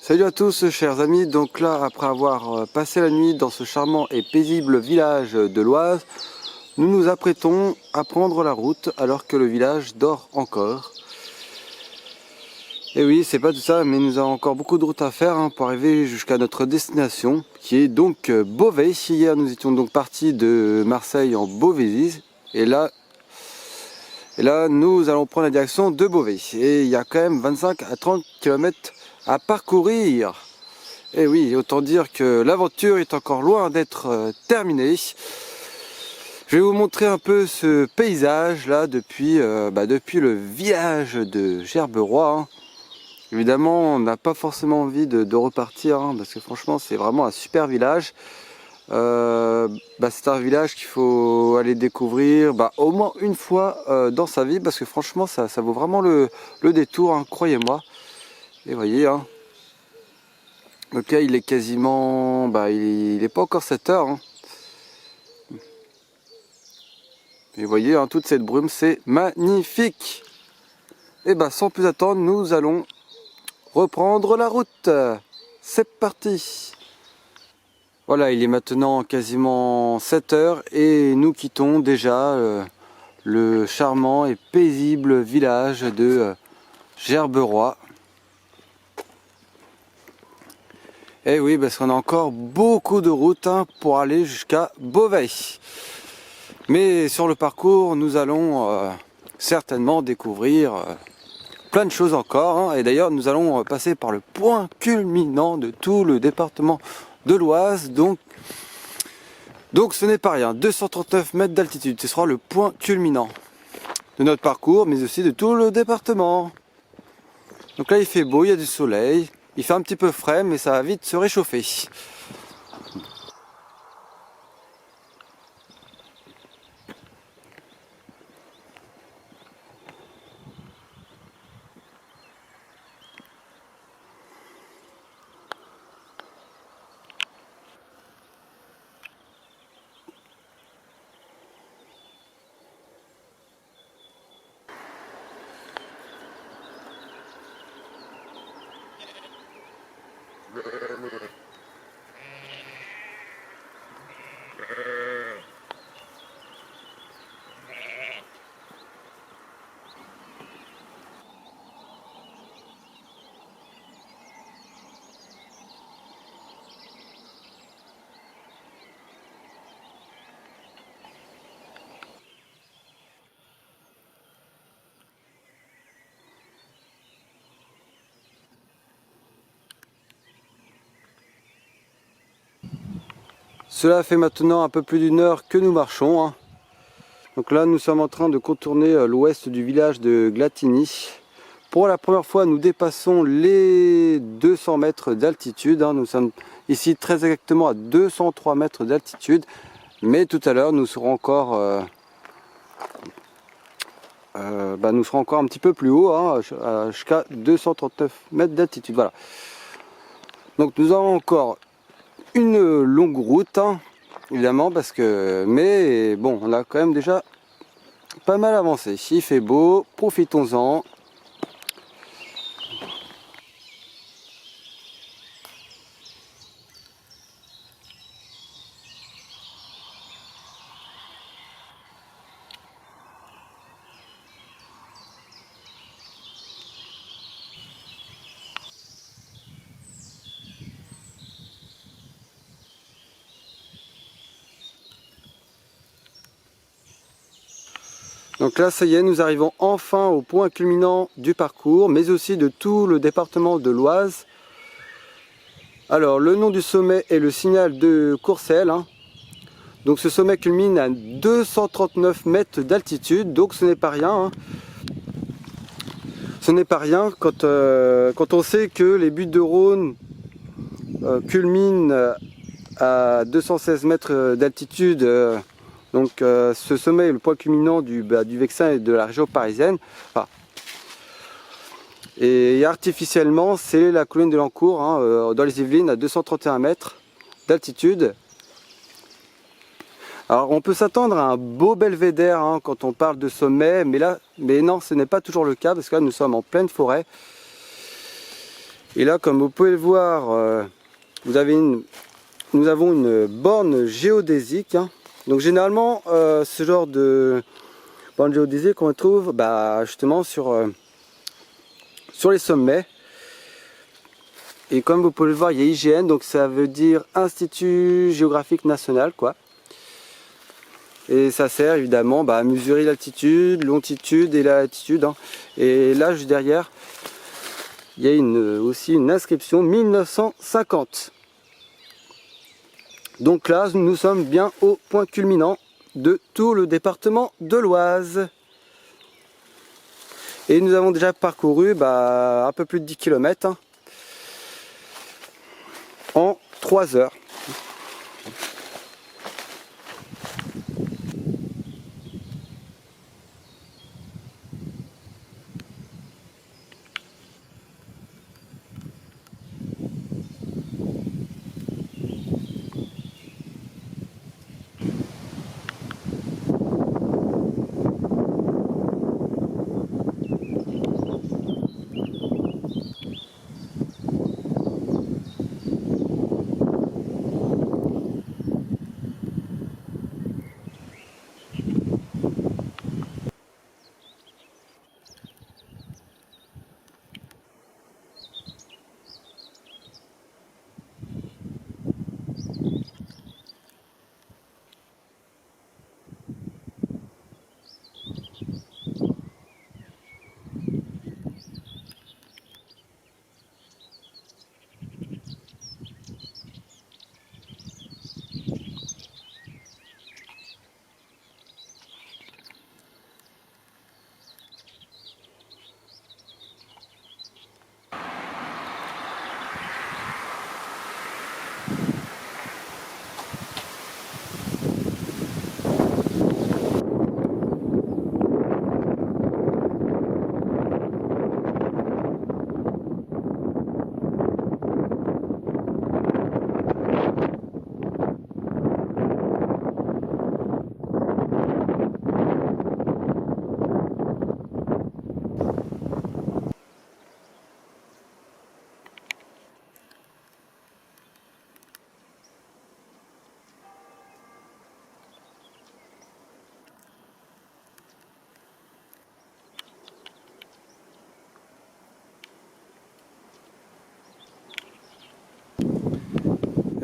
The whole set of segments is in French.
Salut à tous chers amis, donc là après avoir passé la nuit dans ce charmant et paisible village de l'Oise, nous nous apprêtons à prendre la route alors que le village dort encore. Et oui, c'est pas tout ça, mais nous avons encore beaucoup de route à faire pour arriver jusqu'à notre destination qui est donc Beauvais. Hier nous étions donc partis de Marseille en Beauvaisis et là nous allons prendre la direction de Beauvais. Et il y a quand même 25 à 30 km à parcourir. Et oui, autant dire que l'aventure est encore loin d'être terminée. Je vais vous montrer un peu ce paysage là depuis le village de Gerberoy. Évidemment, on n'a pas forcément envie de repartir parce que franchement, c'est vraiment un super village. C'est un village qu'il faut aller découvrir au moins une fois dans sa vie parce que franchement, ça vaut vraiment le détour, croyez-moi. Et vous voyez, donc là, il est quasiment, il est pas encore 7 heures. Et vous voyez, toute cette brume, c'est magnifique. Et sans plus attendre, nous allons reprendre la route. C'est parti. Voilà, il est maintenant quasiment 7 heures et nous quittons déjà le charmant et paisible village de Gerberoy. Et oui, parce qu'on a encore beaucoup de route pour aller jusqu'à Beauvais. Mais sur le parcours, nous allons certainement découvrir plein de choses encore. Et d'ailleurs, nous allons passer par le point culminant de tout le département de l'Oise. Donc ce n'est pas rien. 239 mètres d'altitude, ce sera le point culminant de notre parcours, mais aussi de tout le département. Donc là, il fait beau, il y a du soleil. Il fait un petit peu frais, mais ça va vite se réchauffer. Cela fait maintenant un peu plus d'une heure que nous marchons. Donc là, nous sommes en train de contourner l'ouest du village de Glatigny. Pour la première fois, nous dépassons les 200 mètres d'altitude. Nous sommes ici très exactement à 203 mètres d'altitude. Mais tout à l'heure, nous serons encore un petit peu plus haut, jusqu'à 239 mètres d'altitude. Voilà. Donc nous avons encore une longue route, évidemment, mais bon, on a quand même déjà pas mal avancé. Il fait beau, profitons-en. Donc là, ça y est, nous arrivons enfin au point culminant du parcours, mais aussi de tout le département de l'Oise. Alors, le nom du sommet est le signal de Courcelles. Donc ce sommet culmine à 239 mètres d'altitude, donc ce n'est pas rien. Ce n'est pas rien quand on sait que les Buttes du Rhône culminent à 216 mètres d'altitude. Donc ce sommet est le point culminant du Vexin et de la région parisienne. Et artificiellement, c'est la colline de l'Encourt, dans les Yvelines, à 231 mètres d'altitude. Alors on peut s'attendre à un beau belvédère quand on parle de sommet, mais non, ce n'est pas toujours le cas, parce que là nous sommes en pleine forêt. Et là, comme vous pouvez le voir, nous avons une borne géodésique, hein. Donc généralement, ce genre de borne géodésique on trouve justement sur les sommets. Et comme vous pouvez le voir, il y a IGN, donc ça veut dire Institut Géographique National, quoi. Et ça sert évidemment à mesurer l'altitude, longitude et la latitude, hein. Et là, juste derrière, il y a aussi une inscription 1950. Donc là, nous sommes bien au point culminant de tout le département de l'Oise. Et nous avons déjà parcouru un peu plus de 10 km, hein, en 3 heures.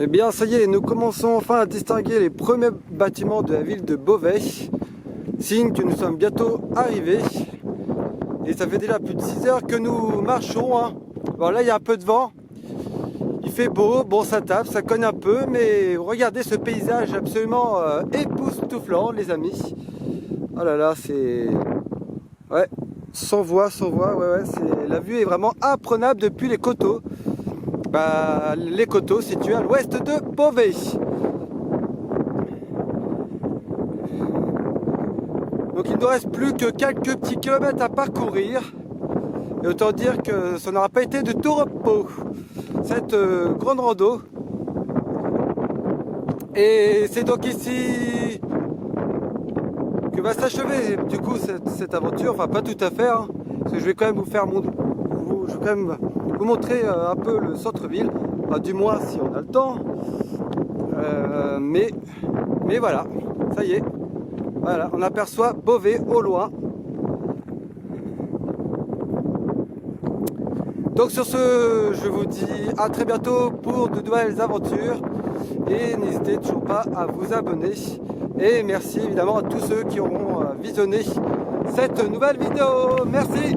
Eh bien ça y est, nous commençons enfin à distinguer les premiers bâtiments de la ville de Beauvais, signe que nous sommes bientôt arrivés. Et ça fait déjà plus de 6 heures que nous marchons, hein. Bon là il y a un peu de vent, il fait beau, bon ça tape, ça cogne un peu, mais regardez ce paysage absolument époustouflant les amis. Oh là là, c'est... Ouais, sans voix, ouais, la vue est vraiment imprenable depuis les coteaux. Les coteaux situés à l'ouest de Beauvais. Donc il ne nous reste plus que quelques petits kilomètres à parcourir. Et autant dire que ça n'aura pas été de tout repos, cette grande rando. Et c'est donc ici que va s'achever du coup cette aventure. Enfin pas tout à fait, hein, parce que je vais quand même vous montrer un peu le centre-ville, enfin, du moins si on a le temps, mais voilà, ça y est, voilà, on aperçoit Beauvais au loin. Donc sur ce, je vous dis à très bientôt pour de nouvelles aventures, et n'hésitez toujours pas à vous abonner, et merci évidemment à tous ceux qui auront visionné cette nouvelle vidéo. Merci.